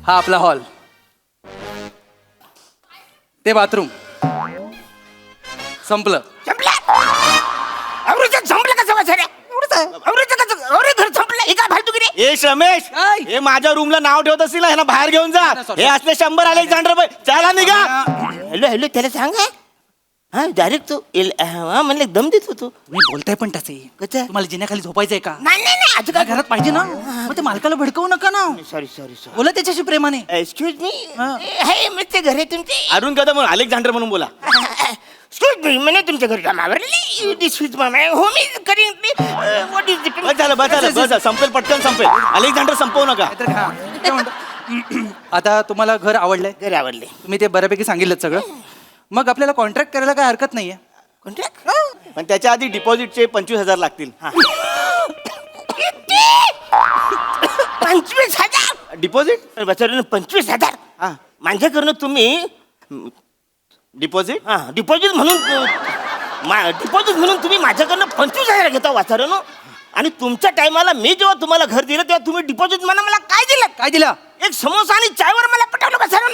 हा आपला हॉल, ते बाथरूम. संपलं. संपलं कसं वाचाऱ्या? घर संपलं. हे काय फालतूगिरी? ए रमेश, काय? हे माझ्या रूमला नाव ठेवत असतील ना, ह्याला बाहेर घेऊन जा. हे असले 100 अलेक्झांडर भाई, चला निघा. हॅलो हॅलो, त्याला सांगा. हा डायरेक्ट तो म्हणले दम देतो तो. मी बोलताय पण तसे. कसं? तुम्हाला जिन्याखाली झोपायचंय का? नाही नाही नाही, आज काय घरात पाहिजे ना, मग ते मालकाला भडकवू नका ना. Sorry sorry sorry. बोला त्याच्याशी प्रेमाने. Excuse me. हा. हे मग ते घर आहे तुमचे. अरुण कदम अलेक्झांडर म्हणून बोला. एक्सक्यूज मी, म्हणे तुमच्या घरी कामावरले. दिस इज माय हो, मी करीन. व्हॉट इज बस झालं बस झालं बस झालं. संपेल, पटकन संपेल. अलेक्झांडर संपवू नका. नाहीतर हा, काय म्हणतो? आता तुम्हाला घर आवडलंय, घर आवडले. तुम्ही ते बऱ्यापैकी सांगितलं सगळं. मग आपल्याला कॉन्ट्रॅक्ट करायला काय हरकत नाहीये. कॉन्ट्रॅक्ट पण त्याच्या आधी डिपॉझिटचे 25,000 लागतील. 25,000 डिपॉझिट? बचारून 25,000. हा. माझ्याकडनं तुम्ही डिपॉझिट? डिपॉझिट म्हणून तुम्ही माझ्याकडनं 25,000 घेता वाचारण. आणि तुमच्या टायमाला मी जेव्हा तुम्हाला घर दिलं तेव्हा तुम्ही डिपॉझिट मला काय दिलं? काय दिला? एक समोसा आणि चायवर मला पटवलं वाचारण.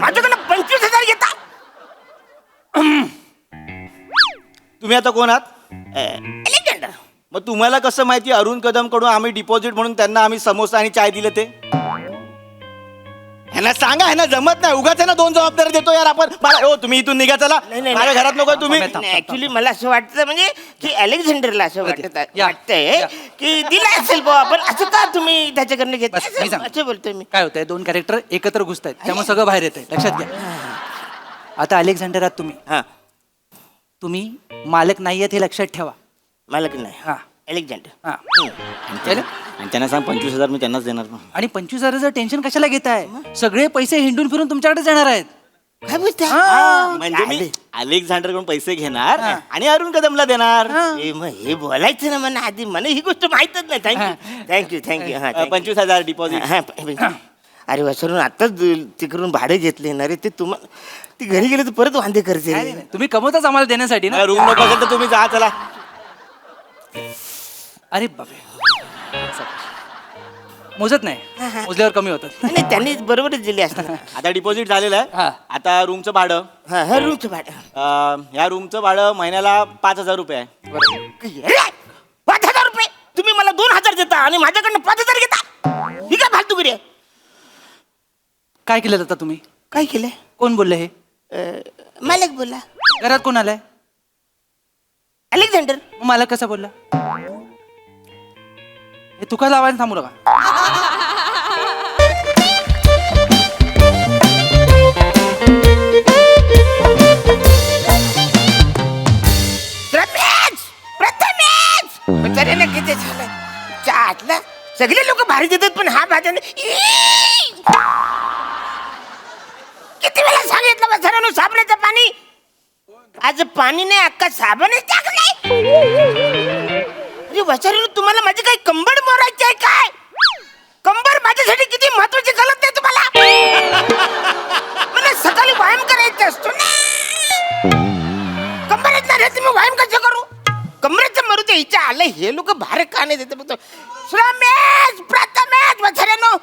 माझ्याकडनं 25,000 घेता. तुम्ही आता कोण आहात? अलेक्झांडर. मग तुम्हाला कसं माहिती अरुण कदम कडून आम्ही डिपॉझिट म्हणून त्यांना आम्ही समोसा आणि चाय दिलं ते? ह्यांना सांगा, ह्यांना जमत नाही. उगाच आहे ना 2 जबाबदारी देतो यार आपण. हो तुम्ही इथून निघा, चला. माझ्या घरात नको तुम्ही. ऍक्च्युली मला असं वाटतं म्हणजे की अलेक्झांडरला असं या. वाटतंय की दिला असेल बुवा आपण. असं का तुम्ही त्याच्याकडनं घेत बस, मी सांगतो. असं बोलतोय मी. काय होतंय, 2 कॅरेक्टर एकत्र घुसतायत, त्यामुळे सगळं बाहेर येतंय. लक्षात घ्या. आता अलेक्झांडर आहात तुम्ही. हा, तुम्ही मालक नाही आहेत हे लक्षात ठेवा. मला की नाही. हा अलेक्झांडर. हा. आणि त्यांना सांग 25,000 मी त्यांनाच देणार ना. आणि 25,000 टेन्शन कशाला घेताय? सगळे पैसे हिंडून फिरून तुमच्याकडेच येणार आहेत. काय बोलता? म्हणजे मी अलेक्झांडर कडून पैसे घेणार आणि अरुण कदमला देणार. हे बोलायचं ना मला आधी. मला ही गोष्ट माहितच नाही. Thank you thank you. हा 25,000 डिपॉझिट. अरे वासरून आताच तिकडून भाडे घेतले ना रे. ते तुम्हाला ती घरी गेले तर परत वांदे करते. तुम्ही कमवताच आम्हाला देण्यासाठी ना. रूम नको असेल तर तुम्ही जा, चला. अरे बापरे, मोजत नाही, मोजल्यावर कमी होतं. नाही त्यांनी बरोबरच दिले असते. आता डिपॉझिट झालेलं आहे. हा. आता रूमचं भाडं. हा रूमचं भाडं. ह्या रूमचं भाडं महिन्याला 5,000 रुपये आहे. 5,000 रुपये? तुम्ही मला 2,000 देता आणि माझ्याकडनं 5,000 घेता? ही काय फालतूगिरी आहे? काय केलं आता तुम्ही? काय केलंय? कोण बोलले हे? मालक बोला. घरात कोण आलाय? अलेक्झांडर. मग मालक कसा बोलला? हे तू काय लावायला थांबू नका. किती झालं चहातलं. सगळे लोक भारी देतात पण हा भाज्याने किती वेळा सांगितलं बसरानो साबणाचं पाणी. आज पाणी नाही अक्का साबणच टाकलाय. अरे बसरानो तुम्हाला माझी काही कंबर मोरायची आहे काय? कंबर माझ्यासाठी किती महत्वाची कळत नाही तुम्हाला? मला सकाळी व्यायाम करायचा असतो ना. कंबरच नाही तुम्ही व्यायाम कसं करू? कमरेचं मरू ते हिच्या आलं. हे लोक भार का नाही देते बघतो. श्रमेश प्रथमेश वसऱ्यानो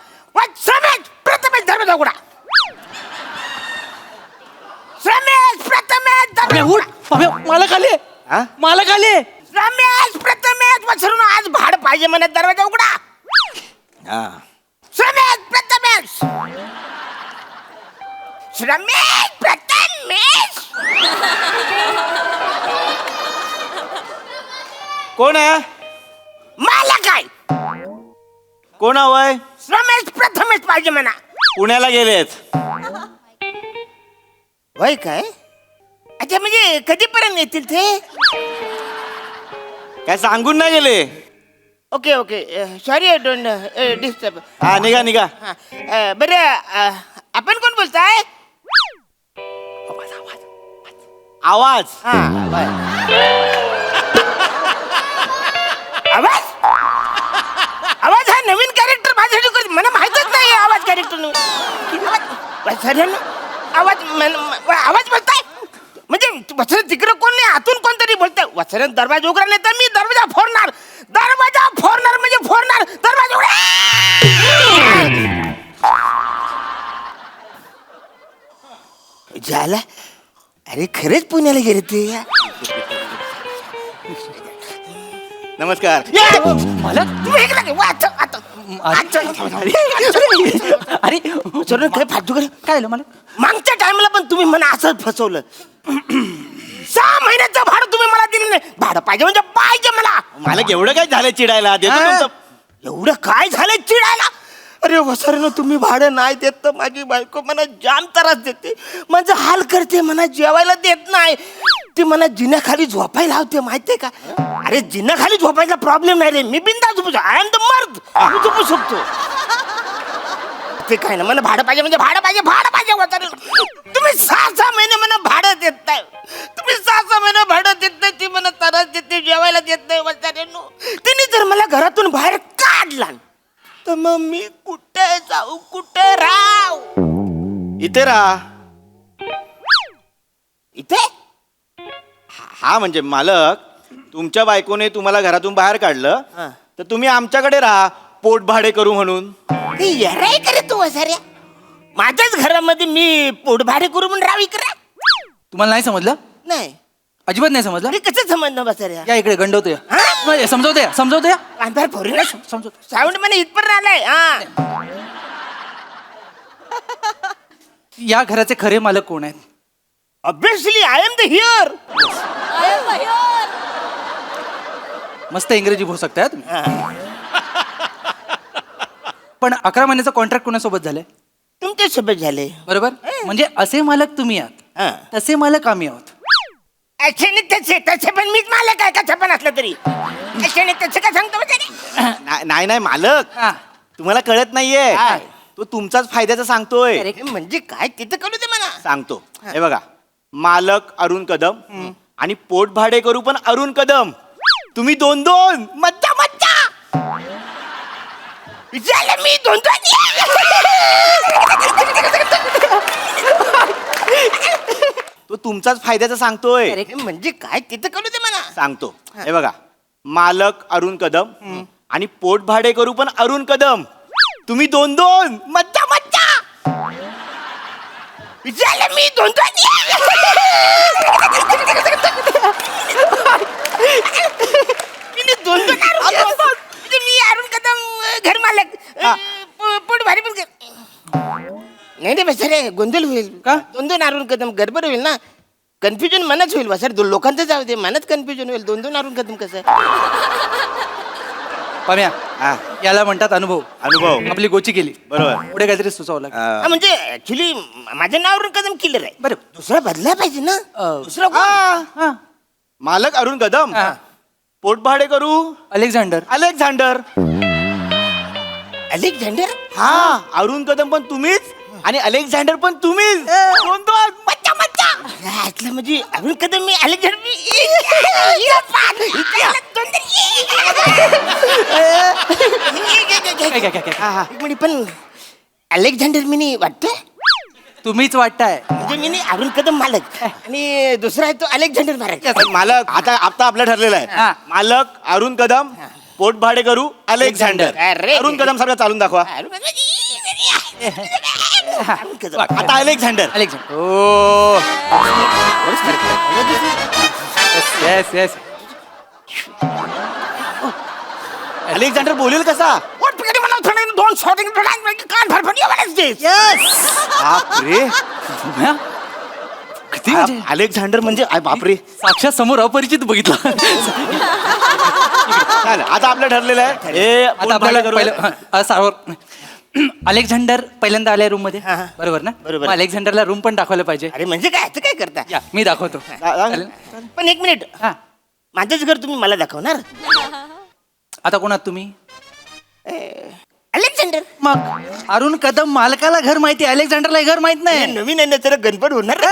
श्रमेश प्रथमेश दरवाजा उघडा. श्रमेश प्रथमेश दरवाजा उघडा. मालक आले, मालक आले. श्रमेश प्रथमेश वसऱ्यानो आज भाड पाहिजे म्हणत दरवाजा उघडा. श्रमेश प्रथमेश श्रमेश प्रथमेश. कोण आहे? मालक आहे. कोण हवंय? रमेश प्रथमेश पाहिजे म्हणा. पुण्याला गेलेत. होय काय? अच्छा म्हणजे कधीपर्यंत येतील ते? काय सांगून नाही गेले? Okay okay sorry don't disturb. हा निघा निघा. बरं आपण कोण बोलताय? आवाज. आवाज आवाज हा नवीन कॅरेक्टर माझ्यासाठी करत. मला माहितच नाही आवाज कॅरेक्टर. आवाज आवाज बोलताय म्हणजे वसरन तिकडं कोण नाही, आतून कोणतरी बोलतंय. वसरन दरवाजा उघडा नाही तर मी दरवाजा फोडणार. दरवाजा फोडणार म्हणजे फोडणार. दरवाजा उघडा. झाला अरे खरंच पुण्याला गेले ते नमस्कार मालक तुम्ही इकडे वा, आता, आता. अरे चरण काय फालतू करे काय झालं मला मागच्या टाइमला पण तुम्ही मला असंच फसवलं 6 महिन्याचं भाडं तुम्ही मला दिलं नाही भाडं पाहिजे म्हणजे पाहिजे मला मालक एवढं काय झालं चिडायला देतो हा? तुमचं एवढं काय झालं चिडायला अरे वसरनं तुम्ही भाडं नाही देत तर माझी बायको मला जाम त्रास देते माझं हाल करते मला जेवायला देत नाही ती मला जिन्याखाली झोपायला लावते माहितीये का अरे जिन्याखाली झोपायचा प्रॉब्लेम नाही रे मी बिंदास झोपू आय एम द मर्द मी झोपू शकतो ते काय ना मला भाडं पाहिजे म्हणजे भाडं पाहिजे वसरनं तुम्ही 6 महिने मला भाडं देत नाही तुम्ही 6 महिने भाडं देत नाही ती मला त्रास देते जेवायला देत नाही वसरनं तिने जर मला घरातून बाहेर काढला तर मग मी कुठे जाऊ कुठे राहू इथे राहा इथे हा म्हणजे मालक तुमच्या बायकोने तुम्हाला घरातून बाहेर काढलं हा. तर तुम्ही आमच्याकडे राहा पोट भाडे करू म्हणून ते येराय करे तू वसाऱ्या माझ्याच घरामध्ये मी पोटभाडे करू म्हणून राहावी करा तुम्हाला नाही समजलं नाही अजिबात नाही समजलं अरे कसं समजणं बसाऱ्या या इकडे गंडवतोय हा? समजवतोय अंधार फोरी समजवतो साऊंड म्हणे इथपर्यंत आलाय हा या घराचे खरे मालक कोण आहेत obviously I am the here मस्त इंग्रजी बोलू शकताय तुम्ही पण 11 महिन्याचा कॉन्ट्रॅक्ट कोणासोबत झालंय तुमच्या सोबत झाले बरोबर म्हणजे असे मालक तुम्ही आहात हा. तसे मालक आम्ही आहोत असे नाही तसे तसे पण मीच मालक आहे का पण असलं तरी असे नाही तसे काय सांगतो बसाऱ्या नाही मालक हा. तुम्हाला कळत नाहीये काय? तो तुमचाच फायद्याचा सांगतोय अरे म्हणजे काय तिथं कळू दे मला सांगतो हे बघा मालक अरुण कदम आणि पोट भाडे करू पण अरुण कदम तुम्ही 2 मज्जा झालं मी 2 तो तुमचाच फायद्याचा सांगतोय अरे म्हणजे काय तिथं कळू दे मला सांगतो हे बघा मालक अरुण कदम आणि पोट भाडे करू पण अरुण कदम तुम्ही 2 मज्जा झालं मी 2 मी अरुण कदम घर मालक पोट भारी पण नाही रे बसरे गोंधळ होईल का? 2 अरुण कदम गडबड होईल ना कन्फ्युजन मनाच होईल बसर लोकांचं जाऊ दे मनात कन्फ्युजन होईल 2 अरुण कदम कसं पाम्या हा, याला म्हणतात अनुभव अनुभव आपली गोची केली बरोबर पुढे काहीतरी सुचावं लागेल हा, म्हणजे ऍक्च्युली माझ्या नावावरून कदम किलर आहे बरं दुसरा बदला पाहिजे ना दुसरा कोण? हा, हा मालक अरुण कदम हा. पोट भाडे करू अलेक्झांडर अलेक्झांडर अलेक्झांडर हा अरुण कदम पण तुम्हीच आणि अलेक्झांडर पण तुम्हीच 2 मच्चा ऐकलं म्हणजे अरुण कदम मी अलेक्झांडर एक मिनिट पण अलेक्झांडर मिनी वाटतं तुम्हीच वाटताय म्हणजे मिनी अरुण कदम मालक आणि दुसरा आहे तो अलेक्झांडर मालक मालक आता आपलं ठरलेलं हा. आहे मालक अरुण कदम पोट भाडे करू अलेक्झांडर अरे. अरुण कदम सारखं चालून दाखवा अरुण कदम आता अलेक्झांडर अलेक्झांडर ओ येस येस अलेक्झांडर बोलेल कसा पोट पिकडी मला थोडं 2 शॉटिंग कान भरभर बापरे किती म्हणजे अलेक्झांडर म्हणजे बापरे साक्षात समोर अपरिचित बघितलं चालेल, आता आपलं ठरलेलं आहे हे आता पोट आपल्याला भाडे करू. पहिलं सावर अलेक्झांडर पहिल्यांदा आलाय रूम मध्ये हा, हा. बरोबर ना बरोबर. मग अलेक्झांडरला रूम पण दाखवायला पाहिजे अरे म्हणजे काय आता काय करता या मी दाखवतो चालेल? पण एक मिनिट हा माझंच घर तुम्ही मला दाखवणार आता कोणात तुम्ही अलेक्झांडर मग अरुण कदम मालकाला घर माहिती अलेक्झांडरला घर माहित हे नाही नवीन आहे ना जरा गणपत होणार रे.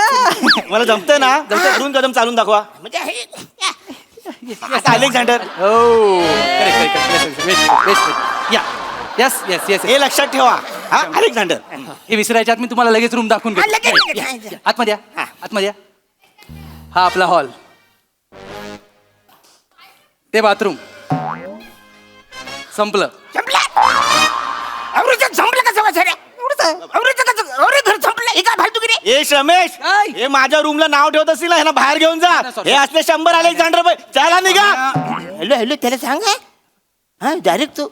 मला जमतंय ना अरुण कदम चालून दाखवा म्हणजे आता अलेक्झांडर हो करेक्ट या यस यस येस हे लक्षात ठेवा हा अलेक्झांडर हे विसरायच्या आत मी तुम्हाला लगेच रूम दाखवून हा, लगेच, घेतो लगेच. आतमध्ये या हा. आतमध्ये या हा आपला हॉल ते बाथरूम संपलं संपलं कसं वाचाऱ्या घर संपलं हे काय फालतू रे ए रमेश काय? हे माझ्या रूमला नाव ठेवत असतील ना, ह्यांना बाहेर घेऊन जा. हे असले 100 अलेक्झांडर चला निघा. हॅलो हॅलो त्याला सांगा हा डायरेक्ट तो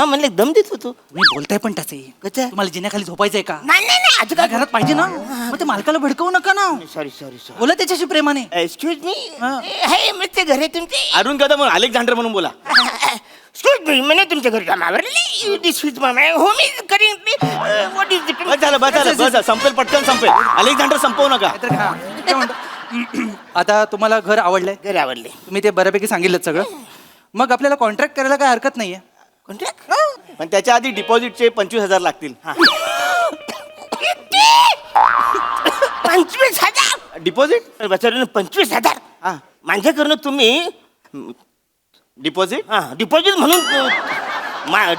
म्हणले दम देतो तो. तुम्ही बोलताय पण त्याचे कसं? तुम्हाला जिन्याखाली झोपायचंय का नाही नाही नाही आज काय घरात पाहिजे ना मग ते मालकाला भडकवू नका ना. सॉरी सॉरी सॉरी बोला त्याच्याशी प्रेमाने. एक्सक्यूज मी हा. हे मग ते घर आहे तुमचे अरुण कदम अलेक्झांडर म्हणून बोला. एक्सक्यूज मी म्हणे तुमच्या घरी काम आवरले this is my home is caring what is बस झालं बस झालं बस झालं. संपेल पटकन संपेल. अलेक्झांडर संपवू नका. नाहीतर हा, काय म्हणतो? आता तुम्हाला घर आवडलंय घर आवडले तुम्ही ते बऱ्यापैकी सांगितलं सगळं. मग आपल्याला कॉन्ट्रॅक्ट करायला काय हरकत नाहीये. कॉन्ट्रॅक्ट पण त्याच्या आधी डिपॉझिटचे 25,000 लागतील. 25,000 डिपॉझिट बचारून 25,000 हा माझ्याकडनं तुम्ही डिपॉझिट. हा डिपॉझिट म्हणून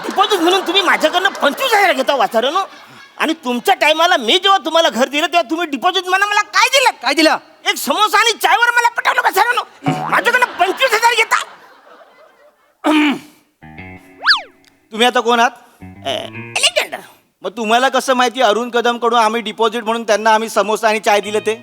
डिपॉझिट म्हणून तुम्ही माझ्याकडनं 25,000 घेता वाचारानो आणि तुमच्या टायमाला मी जेव्हा तुम्हाला घर दिलं तेव्हा तुम्ही डिपॉझिट मला काय दिलं काय दिला एक समोसा आणि चायवर मला पटवलं वाचारानो माझ्याकडनं 25,000 घेता. तुम्ही आता कोण आहात? अलेक्झांडर मग तुम्हाला कसं माहिती अरुण कदम कडून आम्ही डिपॉझिट म्हणून त्यांना आम्ही समोसा आणि चाय दिले ते?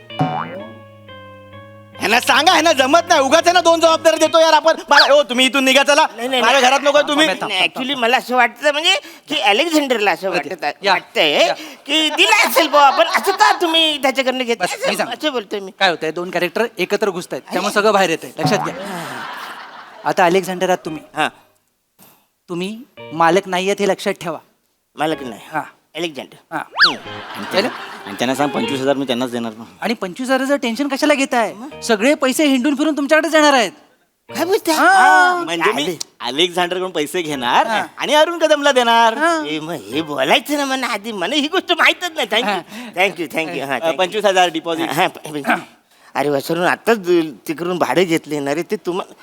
ह्यांना सांगा, ह्यांना जमत नाही. उगाच ह्यांना 2 जबाबदारी देतो यार आपण. हो तुम्ही इथून निघा चला. नाही, माझ्या घरात नको तुम्ही. ऍक्च्युली मला असं वाटतं म्हणजे की अलेक्झांडरला असं या. वाटतंय की दिला असेल बुवा आपण असं का तुम्ही त्याच्याकडनं घेत बस, मी सांगतो. असं बोलतोय मी. काय होतंय 2 कॅरेक्टर एकत्र घुसतायत त्यामुळे सगळं बाहेर येतंय लक्षात घ्या. आता अलेक्झांडर आहात तुम्ही हा तुम्ही मालक नाही आहेत हे लक्षात ठेवा. मला की नाही हा अलेक्झांडर हा केलं? आणि त्यांना सांग 25,000 मी त्यांनाच देणार ना. आणि 25,000चं टेन्शन कशाला घेताय. सगळे पैसे हिंडून फिरून तुमच्याकडेच येणार आहेत. काय बोलता हा. म्हणजे मी अलेक्झांडर कडून पैसे घेणार आणि अरुण कदमला देणार. हे बोलायचं ना मला आधी मला ही गोष्ट माहितच नाही थँक्यू थँक्यू हा 25,000 डिपॉझिट. अरे वसरून आताच तिकडून भाडे घेतले ना रे ते तुम्हाला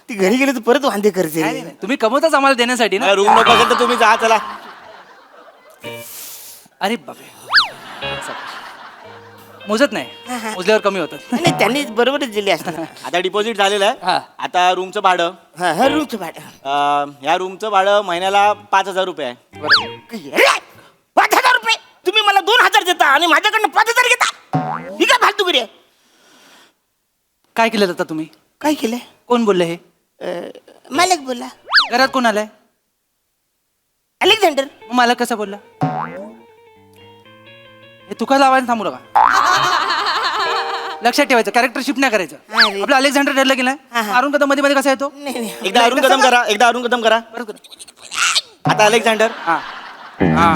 ती घरी गेले तर परत वांदे करते नाही, नाही, तुम्ही कमवताच आम्हाला देण्यासाठी ना. रूम नको असेल तर तुम्ही जा चला. अरे बापरे मोजत नाही मोजल्यावर कमी होतात. नाही त्यांनी बरोबरच दिले असते आता डिपॉझिट झालेलं हा. आहे. आता रूमचं भाडं हा रूमचं भाडं ह्या रूमचं भाडं महिन्याला 5,000 रुपये आहे. अरे, 5,000 रुपये तुम्ही मला 2,000 देता आणि माझ्याकडनं 5,000 घेता ही काय फालतूगिरी आहे. काय केलं आता तुम्ही काय केलंय कोण बोलले हे मालक बोला घरात कोण आलाय. अलेक्झांडर मग मालक कसा बोलला. हे तुका लावायला थांबू नका. लक्षात ठेवायचं कॅरेक्टर शिफ्ट नाही करायचं. अरे. आपलं अलेक्झांडर ठरलं की नाही अरुण कदम मध्ये मध्ये कसा येतो. नाही नाही एकदा अरुण कदम करा. एकदा अरुण कदम करा. परत करू. आता अलेक्झांडर हा हा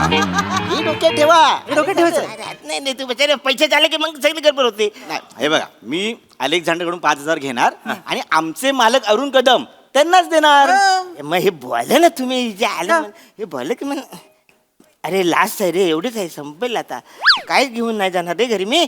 ही डोक्यात ठेवा. हे डोक्यात ठेवायचं. नाही नाही तू बचारे पैसे झाले की मग सगळी गडबड होते. नाही, हे बघा मी अलेक्झांडर कडून 5,000 घेणार आणि आमचे मालक अरुण कदम त्यांनाच देणार. मग हे बोला ना तुम्ही जे आलं म्हण- हे बोल की म्हण अरे लास्ट आहे रे एवढेच आहे संपेल आता काय घेऊन नाही जाणार रे घरी मी.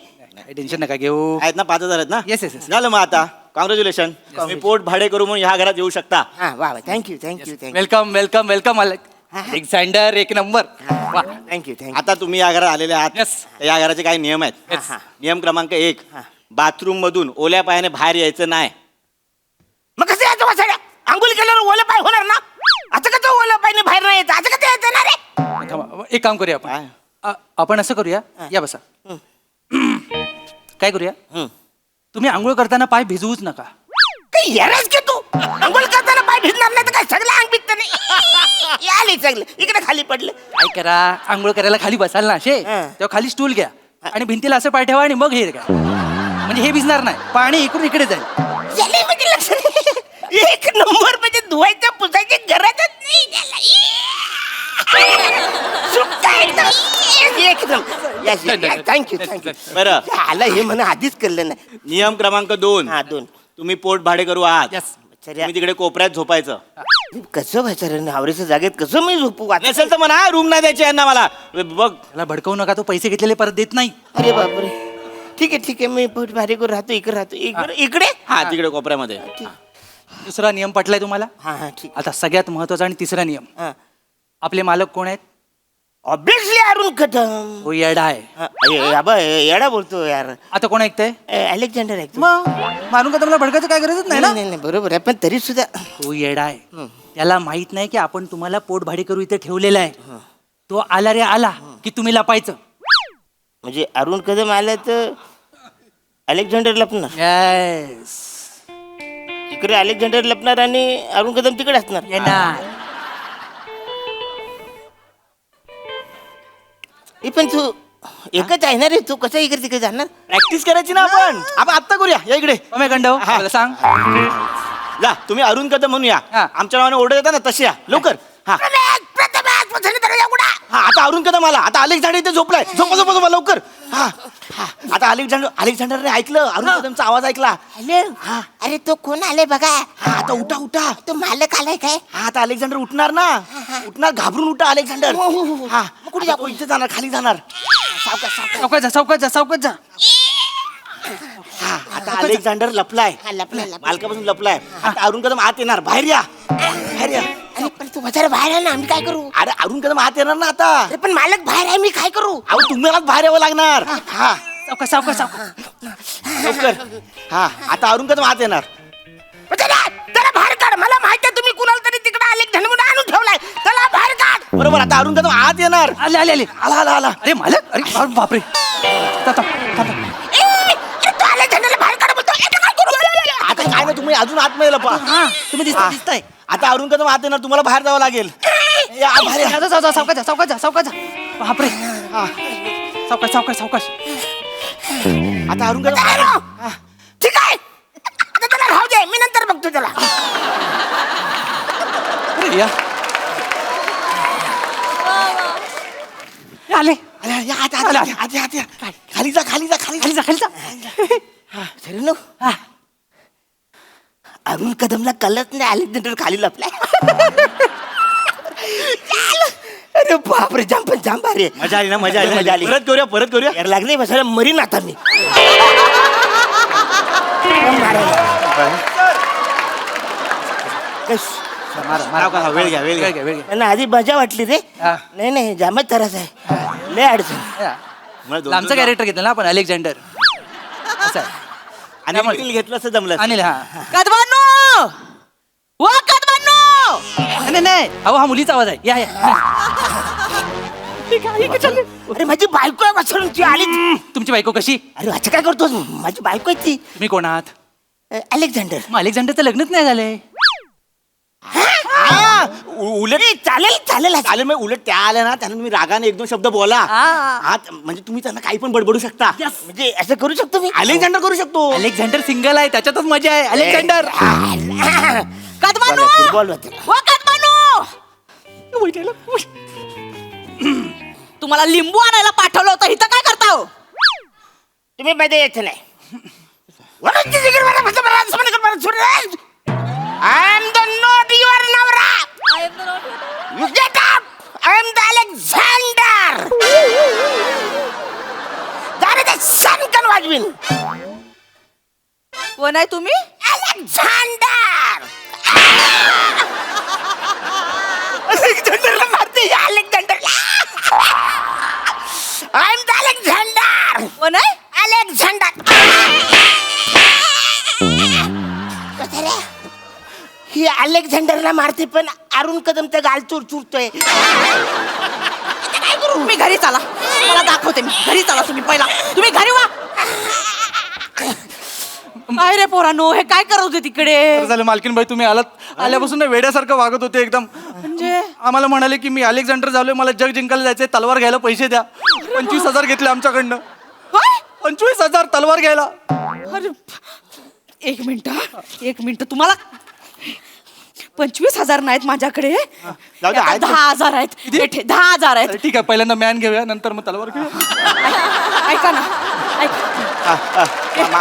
टेन्शन नका घेऊ. आहेत ना 5,000 आहेत ना. Yes, yes, yes. झालं मग आता कॉंग्रॅच्युलेशन. तुम्ही पोट भाडे करू म्हणून ह्या घरात येऊ शकता. हा वा वा thank you thank you thank you welcome welcome welcome Alexander एक नंबर. वा. थँक्यू थँक्यू आता तुम्ही या घरात आलेले आहात. Yes. या घराचे काही नियम आहेत. Yes. नियम क्रमांक 1 बाथरूम मधून ओल्या पायाने बाहेर यायचं नाही. मग कसं यायचं वासाड्या आंघोळ केल्यावर ओलं पाय होणार ना असं कसं ओलं पायने बाहेर नाही यायचं असं कसं यायचं ना रे. थांबा, एक काम करूया आपण आपण असं करूया या बसा. काय करूया तुम्ही आंघोळ करताना पाय भिजवूच नका. काही येणार की तू आंघोळ करताना पाय भिजणार नाही तर काय सगळं अंग भिजतं नाही आले सगळं इकडे खाली पडलं. काय करा आंघोळ करायला खाली बसाल ना असे तेव्हा खाली स्टूल घ्या आणि भिंतीला असं पाय ठेवा आणि मग हे घ्या म्हणजे हे भिजणार नाही पाणी इकडून इकडे जाईल. झाले म्हणजे लक्ष नाही. एक नंबर म्हणजे धुवायच्या पुसायची गरजच नाही त्याला. सुट्टा एकदम. एकदम थँक्यू थँक्यू बरं आला हे म्हणा आधीच कळलं नाही. नियम क्रमांक 2 हा 2 तुम्ही पोट भाडे करू आहात. Yes. तुम्ही तिकडे कोपऱ्यात झोपायचं. कसं व्हायचं आवडीच्या जागेत कसं मी झोपू नसेल तर म्हणा रूम नाही द्यायची यांना मला. बघ त्याला भडकवू नका तो पैसे घेतलेले परत देत नाही. अरे बापरे ठीक आहे मी पोट भारी करून राहतो इकडे राहतो इकडे हा तिकडे कोपऱ्यामध्ये. दुसरा नियम पटलाय तुम्हाला. हा हा ठीक आता सगळ्यात महत्वाचा आणि तिसरा नियम हा आपले मालक कोण आहेत. ऑब्विसली अरुण कदम. तो येडा आहे. येडा बोलतो यार. आता कोण ऐकतंय अलेक्झांडर ऐकतो. मग मारून का तुम्हाला भडकायचं काय गरजच नाही ना. नाही बरोबर आहे पण तरी सुद्धा तो येडा आहे त्याला माहित नाही की आपण तुम्हाला पोट भाडे करू इथे ठेवलेलं आहे. तो आला रे आला की तुम्ही लपायचं. म्हणजे अरुण कदम आलं तर अलेक्झांडर लपणार, येस इकडे अलेक्झांडर लपणार आणि अरुण कदम तिकडे असणार. येणार. पण तू एकच आहे ना रे, तू कसं इकडे तिकडे जाणार? प्रॅक्टिस करायची ना आपण आत्ता करूया. या इकडे ओमे गंडव हा. मला सांग. जा तुम्ही अरुण कदम म्हणून या. हा. आमच्या नावाने ऑर्डर येतात ना तशी या लवकर. हा प्रथमेश, वसंत दरवाजा उघडा. हा आता अरुण कदम आला. आता अलेक्झांडर इथे झोपलाय. झोपा लवकर. हा हा आता अलेक्झांडरने ऐकलं अरुण कदमचा आवाज ऐकला. हॅलो, अरे तो कोण आलाय बघा. हा आता उठा. तो मालक आलाय काय? हा आता अलेक्झांडर उठणार ना. उठणार, घाबरून उठा अलेक्झांडर. हो. हा कुठे जा? इथे जाणार, खाली जाणार. सावकाश जा. हा आता अलेक्झांडर लपलाय. लपला. मालकापासून लपलाय. आता अरुण कदम आत येणार. बाहेर या. अरे पण तू बाजार बाहेर आहे ना, आम्ही काय करू? अरे अरुण कदम आत येणार ना आता. अरे पण मालक बाहेर आहे, मी काय करू? अहो तुम्हाला बाहेर यावं लागणार. हा सावकाश. लवकर. हा आता अरुण कदम आत येणार. त्याला बाहेर काढ. मला माहिती आहे तुम्ही कुणाला तरी तिकडे अलेक्झांडर म्हणून आणून ठेवलाय. त्याला बाहेर काढ. बरोबर. आता अरुण कदम आत येणार. आले आला. अरे मालक, अरे बापरे. थांब. अरे तू अलेक्झांडरला बाहेर काढ बोलतो. आता काय करू? आता काय ना तुम्ही अजून आतमध्ये लपा. हा तुम्ही दिसताय. आता अरुण कदम आत येणार. तुम्हाला बाहेर जावं लागेल. या, बाहेर या. जा सावकाश. बापरे. हा. सावकाश. आता अरुण कदम काय राव? ठीक आहे, आता त्याला राहू दे, मी नंतर बघतो त्याला. अरे या. आले. या, आत या. खाली जा. शरणू, अरुण कदमला कळत नाही अलेक्झांडर खाली लपलाय. अरे बापरे, जाम भारी आहे. मजा आली. परत करूया. यार लागले बसायला मरीन आता मी. वेळ घ्या. मला आधी मजा वाटली रे. हा. नाही जामच त्रास आहे, लय अडचण. आमचं कॅरेक्टर घेतलं ना आपण अलेक्झांडर असं आहे. आणि निखिल घेतलं असं जमलं. अनिल हा. कदमांनो नाही अहो हा मुलीचा आवाज आहे. या अरे माझी बायको आहे वासरून, ती आली. तुमची बायको कशी? अरे अच्छा काय करतोस? माझी बायको आहे ती. तुम्ही कोण आहात? अलेक्झांडर. मग अलेक्झांडरचं लग्नच नाही झालंय. उलट चालेल. मग उलट त्या आल्या ना, त्यांना तुम्ही रागाने एक दोन शब्द बोला. हा म्हणजे तुम्ही त्यांना काही पण बडबडू शकता. म्हणजे असं करू शकतो मी? अलेक्झांडर करू शकतो. अलेक्झांडर सिंगल आहे, त्याच्यातच मजा आहे. अलेक्झांडर कदमांनो तुम्हाला लिंबू आणायला पाठवलं होतं, इथं काय करता हो? तुम्ही मध्ये यायचं नाही. I am the not your navra. You get up. I am the Alexander. That is the sun can वाजवीन. कोण आहे तुम्ही? अलेक्झांडर. अलेक्झांडरला मारते या अलेक्झांडरला. I am the Alexander. कोण आहे? अलेक्झांडर. ही अलेक्झांडरला मारते पण अरुण कदमचा गाल चुरतोय. तुम्ही घरी चला, मला दाखवते मी. घरी चला तुम्ही घरी वा. काय रे पोरांनो, हे काय करत होते तिकडे? झालं मालकीनबाई, तुम्ही आल्यापासून ना वेड्यासारखं वागत होते एकदम. म्हणजे आम्हाला म्हणाले की मी अलेक्झांडर झालोय, मला जग जिंकायला जायचंय, तलवार घ्यायला पैसे द्या. 25,000 घेतले आमच्याकडनं. काय? 25,000 तलवार घ्यायला. अरे एक मिनिट तुम्हाला 25,000 नाहीत माझ्याकडे, जाऊ दे, आहेत. 10,000 आहेत. 10,000 आहेत. अरे ठीक आहे, पहिल्यांदा मॅन घेऊया, नंतर मग तलवार घेऊया. ऐका ना,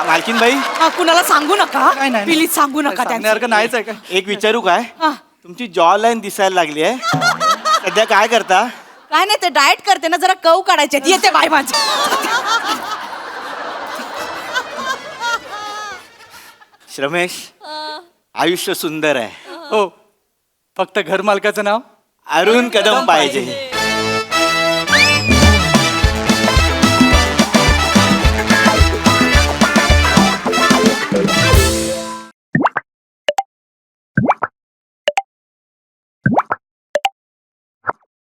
मालकीनबाई हा, कुणाला सांगू नका, नाही. प्लीज सांगू नका. सांगण्यासारखं नाहीच आहे का? एक विचारू काय? हा. तुमची जॉ लाईन दिसायला लागली आहे. सध्या काय करता? काय नाही, ते डाएट करते ना, जरा कव काढायचे. येते बाय माझी. श्रमेश, आयुष्य सुंदर आहे. हो, फक्त घर मालकाचं नाव अरुण कदम पाहिजे.